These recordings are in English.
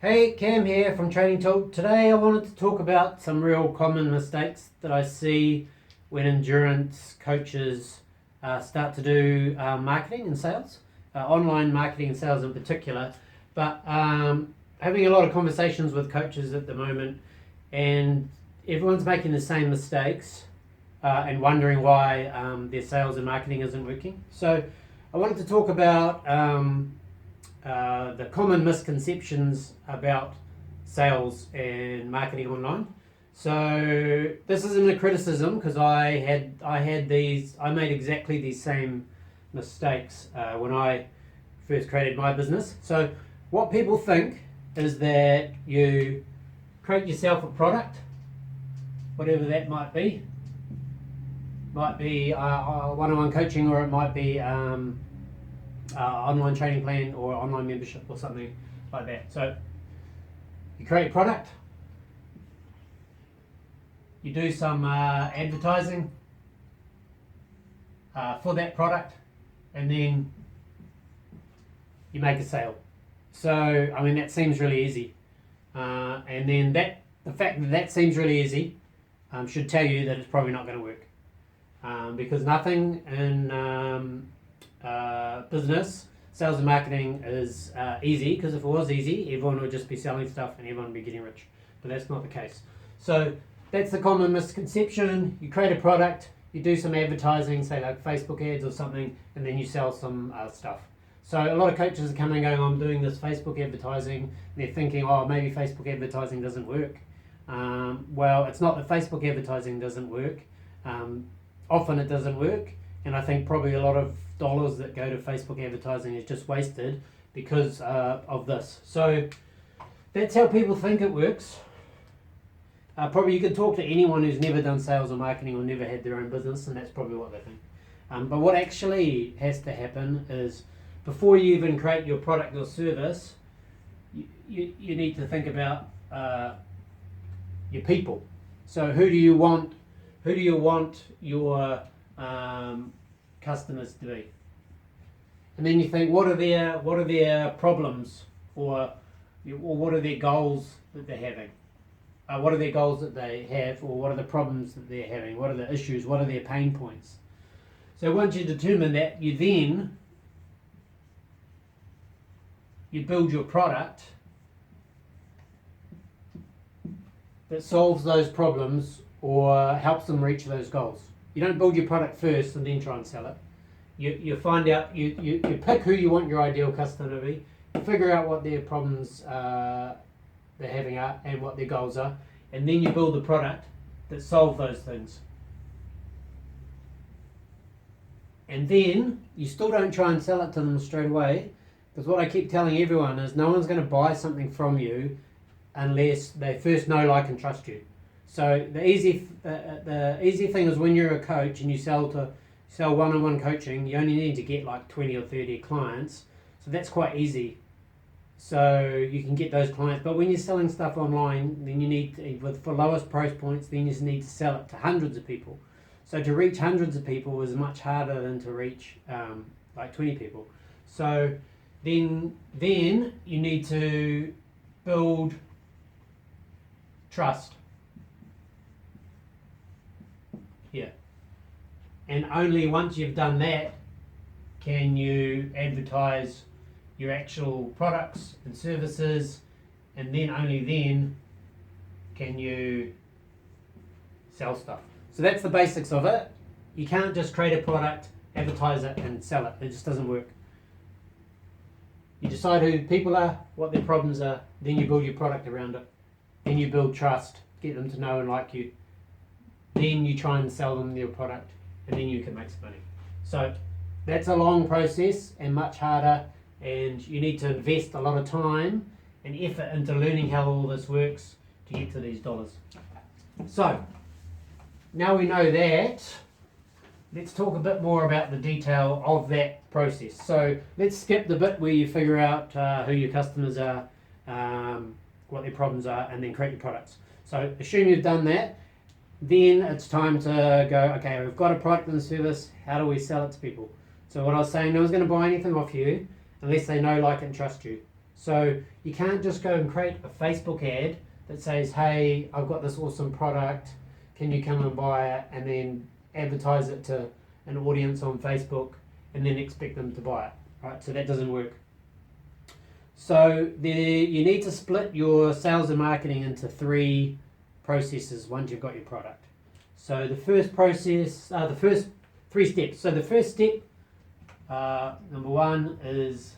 Hey, Cam here from Trading Talk. Today I wanted to talk about some real common mistakes that I see when endurance coaches start to do marketing and sales, online marketing and sales in particular. But having a lot of conversations with coaches at the moment, and everyone's making the same mistakes and wondering why their sales and marketing isn't working. So I wanted to talk about the common misconceptions about sales and marketing online. So this isn't a criticism because I made exactly these same mistakes when I first created my business. So what people think is that you create yourself a product, whatever that might be one-on-one coaching, or it might be online training plan or online membership or something like that. So you create a product, you do some advertising for that product, and then you make a sale. So I mean, that seems really easy, and then the fact that seems really easy should tell you that it's probably not going to work, because nothing in business, sales and marketing is easy, because if it was easy, everyone would just be selling stuff and everyone would be getting rich. But that's not the case. So that's the common misconception. You create a product, you do some advertising, say like Facebook ads or something, and then you sell some stuff. So a lot of coaches are coming and going, I'm doing this Facebook advertising, and they're thinking, oh, maybe Facebook advertising doesn't work. Well, it's not that Facebook advertising doesn't work. Often it doesn't work, and I think probably a lot of dollars that go to Facebook advertising is just wasted because of this. So that's how people think it works. Probably you could talk to anyone who's never done sales or marketing or never had their own business, and that's probably what they think. But what actually has to happen is, before you even create your product or service, you need to think about your people. So who do you want your customers to be? And then you think, what are their problems, or what are their goals that they're having? What are their goals that they have, or what are the problems that they're having? What are the issues? What are their pain points? So once you determine that, you build your product that solves those problems or helps them reach those goals. You don't build your product first and then try and sell it. You find out, you pick who you want your ideal customer to be, you figure out what their problems they're having are and what their goals are, and then you build a product that solves those things. And then you still don't try and sell it to them straight away, because what I keep telling everyone is no one's going to buy something from you unless they first know, like, and trust you. So the easy thing is, when you're a coach and you sell one-on-one coaching, you only need to get like 20 or 30 clients. So that's quite easy. So you can get those clients. But when you're selling stuff online, then you need to, for lowest price points, then you just need to sell it to hundreds of people. So to reach hundreds of people is much harder than to reach like 20 people. So then you need to build trust. Yeah. And only once you've done that can you advertise your actual products and services, and then only then can you sell stuff. So that's the basics of it. You can't just create a product, advertise it, and sell it. It just doesn't work. You decide who people are, what their problems are, then you build your product around it. Then you build trust, get them to know and like you. Then you try and sell them your product, and then you can make some money. So that's a long process and much harder, and you need to invest a lot of time and effort into learning how all this works to get to these dollars. So now we know that, let's talk a bit more about the detail of that process. So let's skip the bit where you figure out who your customers are, what their problems are, and then create your products. So assume you've done that. Then it's time to go, okay, we've got a product and service, how do we sell it to people? So what I was saying, no one's going to buy anything off you unless they know, like, and trust you. So you can't just go and create a Facebook ad that says, hey, I've got this awesome product, can you come and buy it, and then advertise it to an audience on Facebook and then expect them to buy it, right? So that doesn't work. So you need to split your sales and marketing into 3 processes once you've got your product. So the first process, the first 3 steps. So the first step, number 1, is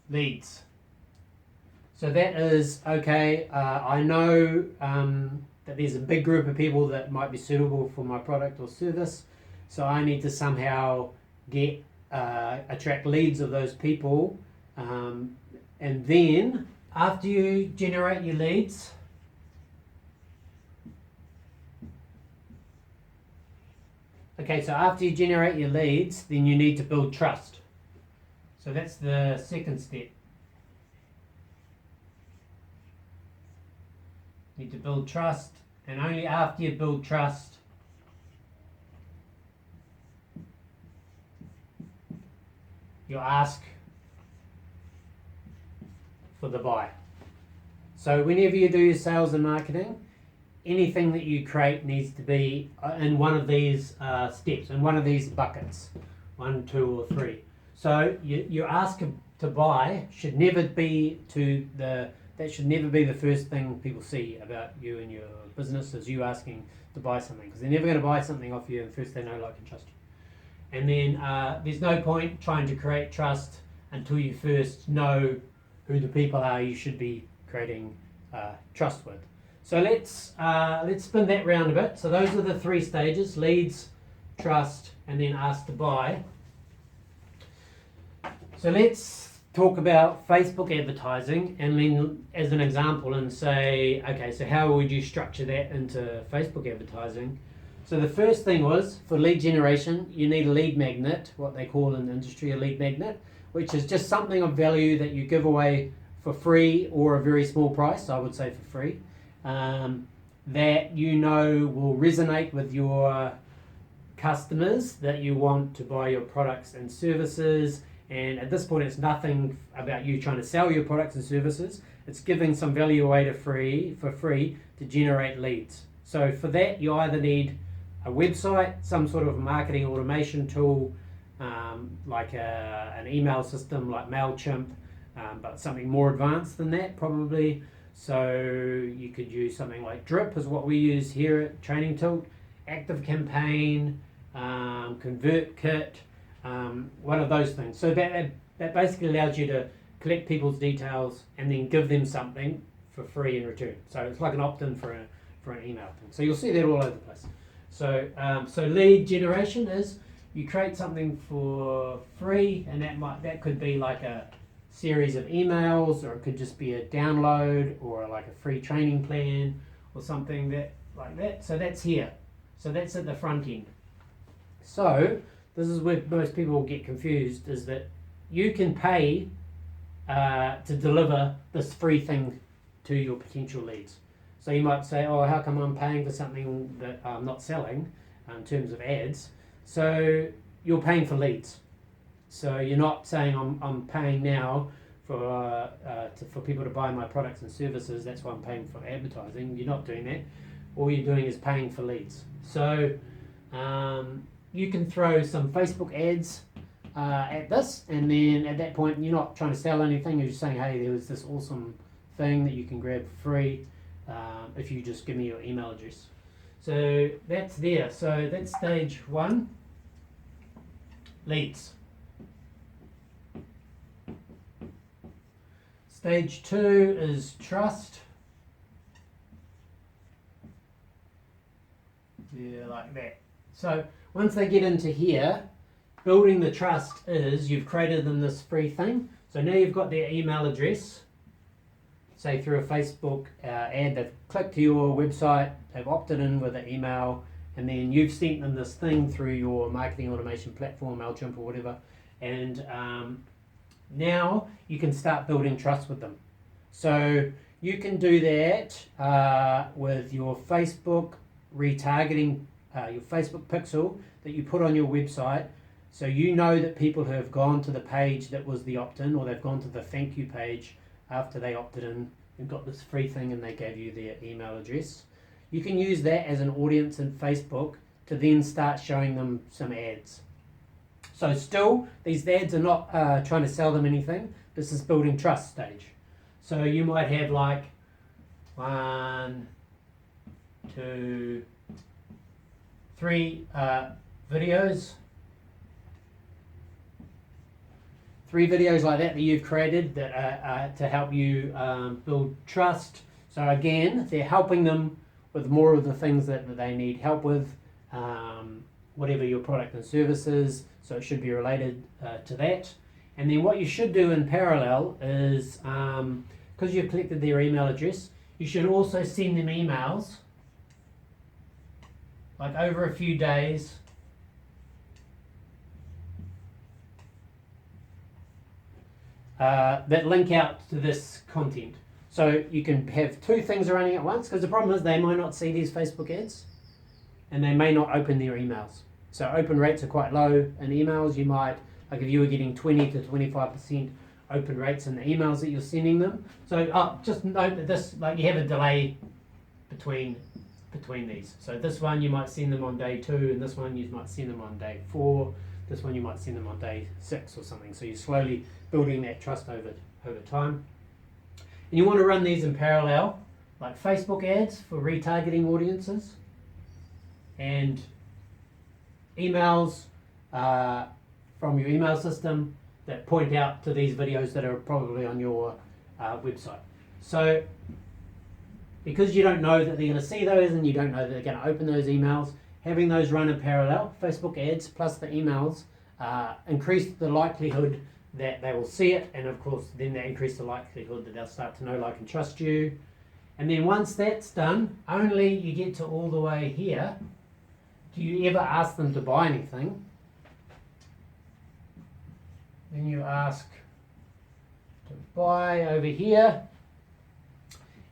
leads. So that is, okay, I know that there's a big group of people that might be suitable for my product or service, so I need to somehow attract leads of those people, and then after you generate your leads, so after you generate your leads, then you need to build trust. So that's the second step. You need to build trust, and only after you build trust you ask for the buy. So whenever you do your sales and marketing, anything that you create needs to be in one of these steps, in one of these buckets, 1, 2, or 3. So you ask to buy should never be that should never be the first thing people see about you and your business, is you asking to buy something, because they're never going to buy something off you unless they know, like, and trust you. And then there's no point trying to create trust until you first know who the people are you should be creating trust with. So let's spin that round a bit. So those are the 3 stages: leads, trust, and then ask to buy. So let's talk about Facebook advertising, and then as an example, and say, okay, so how would you structure that into Facebook advertising? So the first thing was, for lead generation, you need a lead magnet, what they call in the industry a lead magnet, which is just something of value that you give away for free or a very small price, I would say for free, that you know will resonate with your customers, that you want to buy your products and services. And at this point, it's nothing about you trying to sell your products and services. It's giving some value away for free to generate leads. So for that, you either need a website, some sort of marketing automation tool, like an email system like MailChimp, but something more advanced than that probably. So you could use something like Drip, is what we use here at Training Tilt, ActiveCampaign, ConvertKit, one of those things. So that basically allows you to collect people's details and then give them something for free in return. So it's like an opt-in for an email thing. So you'll see that all over the place. So lead generation is you create something for free, and that could be like a series of emails, or it could just be a download, or like a free training plan, or something like that. So that's here. So that's at the front end. So this is where most people get confused, is that you can pay to deliver this free thing to your potential leads. So you might say, oh, how come I'm paying for something that I'm not selling in terms of ads? So you're paying for leads. So you're not saying I'm paying now for people to buy my products and services, that's why I'm paying for advertising. You're not doing that. All you're doing is paying for leads. So you can throw some Facebook ads at this, and then at that point you're not trying to sell anything, you're just saying, hey, there was this awesome thing that you can grab for free if you just give me your email address. So that's there. So that's stage 1, leads. Stage 2 is trust. Yeah, like that. So once they get into here, building the trust is you've created them this free thing. So now you've got their email address, say through a Facebook ad, they've clicked to your website, they've opted in with an email, and then you've sent them this thing through your marketing automation platform, MailChimp or whatever, and now you can start building trust with them. So you can do that with your Facebook retargeting, your Facebook pixel that you put on your website. So you know that people who have gone to the page that was the opt-in, or they've gone to the thank you page after they opted in and got this free thing and they gave you their email address. You can use that as an audience in Facebook to then start showing them some ads. So still, these ads are not trying to sell them anything. This is building trust stage. So you might have like 1, 2, 3 videos. 3 videos like that you've created that are to help you build trust. So again, they're helping them with more of the things that they need help with, whatever your product and service is. So it should be related to that. And then what you should do in parallel is, because you've collected their email address, you should also send them emails, like over a few days, that link out to this content. So you can have 2 things running at once, because the problem is they might not see these Facebook ads and they may not open their emails. So open rates are quite low in emails. You might, like if you were getting 20 to 25% open rates in the emails that you're sending them. So just note that this, like you have a delay between these. So this one you might send them on day 2, and this one you might send them on day 4. This one you might send them on day 6 or something. So you're slowly building that trust over time. And you want to run these in parallel, like Facebook ads for retargeting audiences, and emails from your email system that point out to these videos that are probably on your website. So because you don't know that they're going to see those and you don't know that they're going to open those emails, having those run in parallel, Facebook ads plus the emails, increase the likelihood that they will see it, and of course then they increase the likelihood that they'll start to know, like, and trust you. And then once that's done, only you get to all the way here, do you ever ask them to buy anything. Then you ask to buy over here,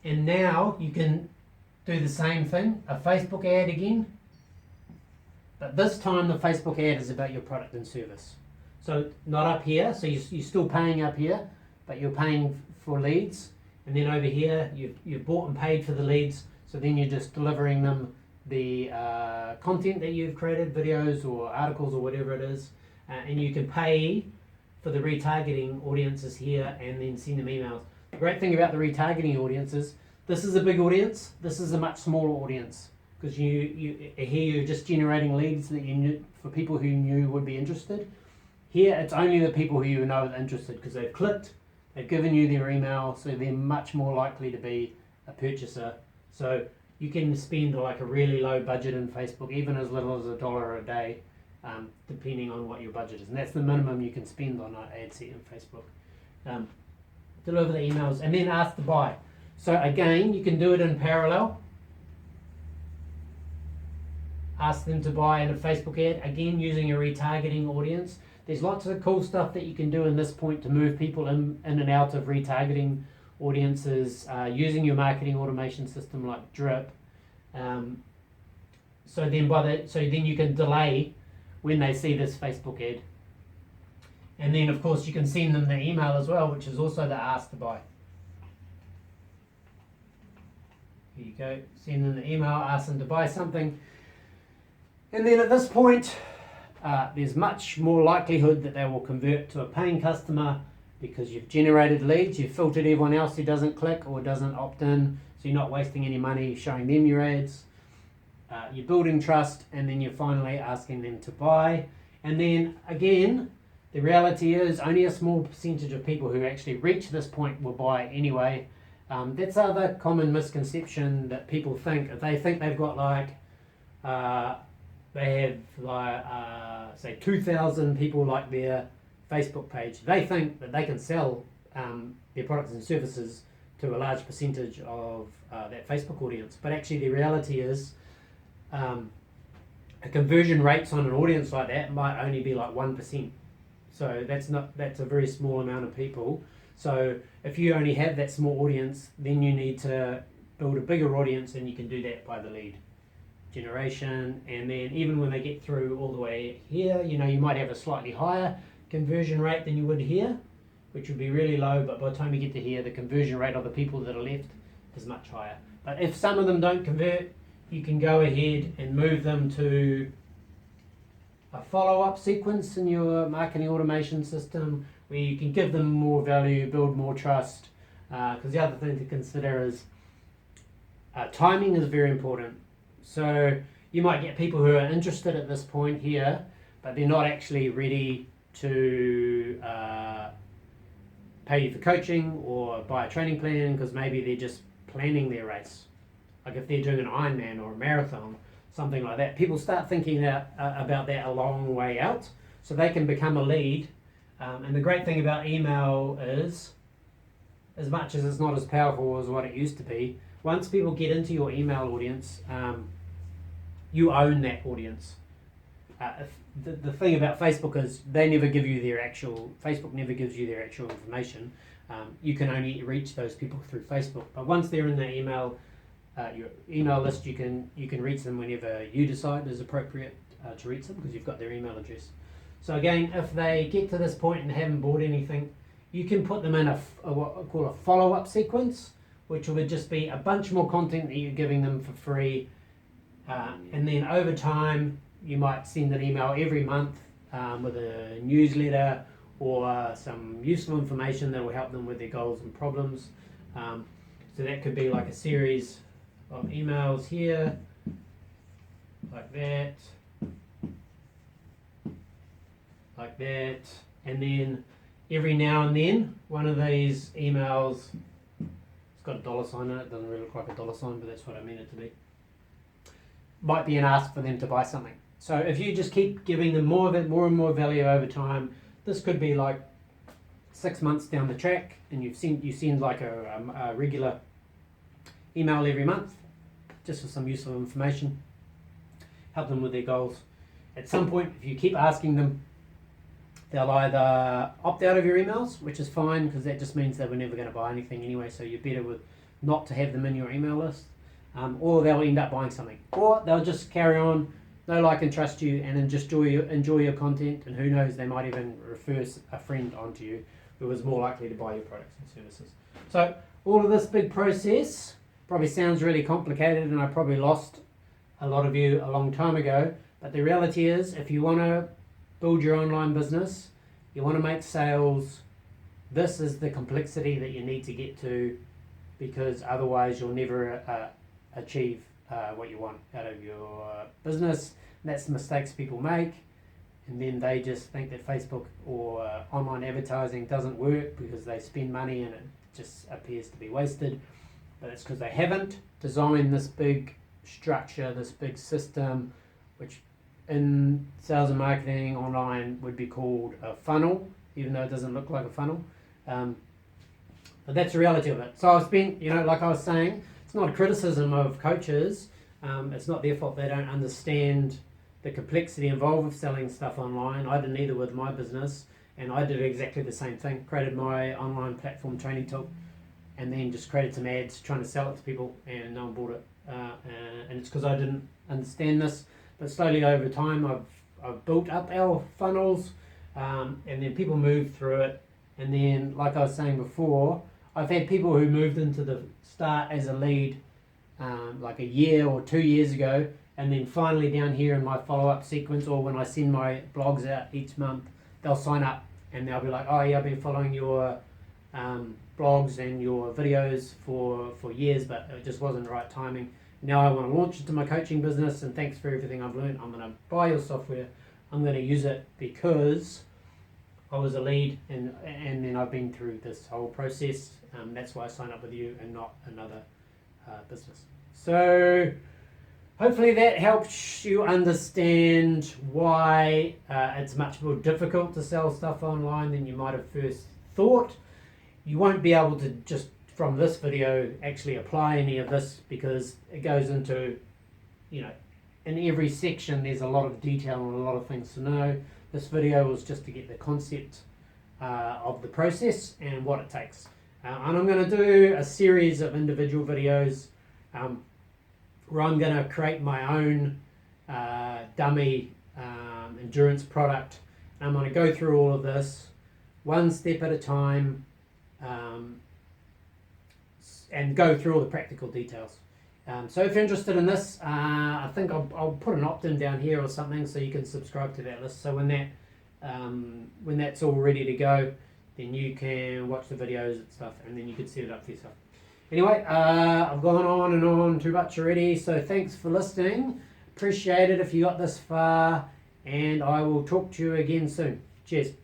and now you can do the same thing, a Facebook ad again, but this time the Facebook ad is about your product and service. So not up here, so you're still paying up here, but you're paying for leads. And then over here, you've bought and paid for the leads, so then you're just delivering them the content that you've created, videos or articles or whatever it is, and you can pay for the retargeting audiences here and then send them emails. The great thing about the retargeting audiences, this is a big audience, this is a much smaller audience, because here you're just generating leads that you knew, for people who knew would be interested. Here it's only the people who you know are interested because they've clicked, they've given you their email, so they're much more likely to be a purchaser. So you can spend like a really low budget in Facebook, even as little as $1 a day, depending on what your budget is. And that's the minimum you can spend on an ad set in Facebook. Deliver the emails and then ask to buy. So again, you can do it in parallel. Ask them to buy in a Facebook ad, again using a retargeting audience. There's lots of cool stuff that you can do in this point to move people in and out of retargeting audiences using your marketing automation system like Drip. So then you can delay when they see this Facebook ad. And then of course you can send them the email as well, which is also the ask to buy. Here you go, send them the email, ask them to buy something. And then at this point, there's much more likelihood that they will convert to a paying customer because you've generated leads, you've filtered everyone else who doesn't click or doesn't opt in, so you're not wasting any money showing them your ads. You're building trust, and then you're finally asking them to buy. And then again, the reality is only a small percentage of people who actually reach this point will buy anyway. That's other common misconception that people think. If they think they've got they have say 2,000 people like their Facebook page, they think that they can sell their products and services to a large percentage of that Facebook audience. But actually the reality is a conversion rates on an audience like that might only be like 1%. So that's a very small amount of people. So if you only have that small audience, then you need to build a bigger audience, and you can do that by the lead. generation, and then even when they get through all the way here, you might have a slightly higher conversion rate than you would here, which would be really low, but by the time you get to here, the conversion rate of the people that are left is much higher. But if some of them don't convert, you can go ahead and move them to a follow-up sequence in your marketing automation system where you can give them more value, build more trust, because the other thing to consider is timing is very important. So you might get people who are interested at this point here, but they're not actually ready to pay you for coaching or buy a training plan, because maybe they're just planning their race. Like if they're doing an Ironman or a marathon, something like that, people start thinking about that a long way out, so they can become a lead. And the great thing about email is, as much as it's not as powerful as what it used to be, once people get into your email audience, you own that audience. The thing about Facebook is Facebook never gives you their actual information. You can only reach those people through Facebook. But once they're in the your email list, you can reach them whenever you decide is appropriate to reach them, because you've got their email address. So again, if they get to this point and haven't bought anything, you can put them in what I call a follow-up sequence, which would just be a bunch more content that you're giving them for free. And then over time, you might send an email every month with a newsletter or some useful information that will help them with their goals and problems. So that could be like a series of emails here, like that, and then every now and then one of these emails, it's got a dollar sign in it, doesn't really look like a dollar sign, but that's what I mean it to be, might be an ask for them to buy something. So if you just keep giving them more and more value over time, this could be like 6 months down the track, and you send like a regular email every month, just for some useful information, help them with their goals. At some point, if you keep asking them, they'll either opt out of your emails, which is fine, because that just means they were never going to buy anything anyway, so you're better with not to have them in your email list, or they'll end up buying something, or they'll just carry on, know, like, and trust you, and then just enjoy your content, and who knows, they might even refer a friend onto you who is more likely to buy your products and services. So all of this big process probably sounds really complicated, and I probably lost a lot of you a long time ago, but the reality is, if you want to build your online business, you want to make sales, this is the complexity that you need to get to, because otherwise you'll never achieve what you want out of your business. And that's the mistakes people make, and then they just think that Facebook or online advertising doesn't work because they spend money and it just appears to be wasted. But it's because they haven't designed this big structure, this big system, which in sales and marketing online would be called a funnel, even though it doesn't look like a funnel. But that's the reality of it. So I've spent, like I was saying, it's not a criticism of coaches. It's not their fault they don't understand the complexity involved with selling stuff online. I didn't either with my business, and I did exactly the same thing. Created my online platform Training Talk, and then just created some ads trying to sell it to people, and no one bought it. And it's because I didn't understand this. But slowly over time, I've built up our funnels, and then people move through it. And then, like I was saying before, I've had people who moved into the start as a lead like a year or 2 years ago, and then finally down here in my follow-up sequence, or when I send my blogs out each month, they'll sign up and they'll be like, oh yeah, I've been following your blogs and your videos for years, but it just wasn't the right timing. Now I want to launch into my coaching business, and thanks for everything I've learned. I'm going to buy your software. I'm going to use it because I was a lead, and then I've been through this whole process. That's why I signed up with you and not another business. So hopefully that helps you understand why it's much more difficult to sell stuff online than you might have first thought. You won't be able to just from this video actually apply any of this, because it goes into, in every section there's a lot of detail and a lot of things to know. This video was just to get the concept of the process and what it takes. And I'm going to do a series of individual videos where I'm going to create my own dummy endurance product. I'm going to go through all of this one step at a time, and go through all the practical details. So if you're interested in this, I think I'll put an opt-in down here or something so you can subscribe to that list. So when that's all ready to go, then you can watch the videos and stuff, and then you can set it up for yourself. Anyway, I've gone on and on too much already, so thanks for listening. Appreciate it if you got this far, and I will talk to you again soon. Cheers.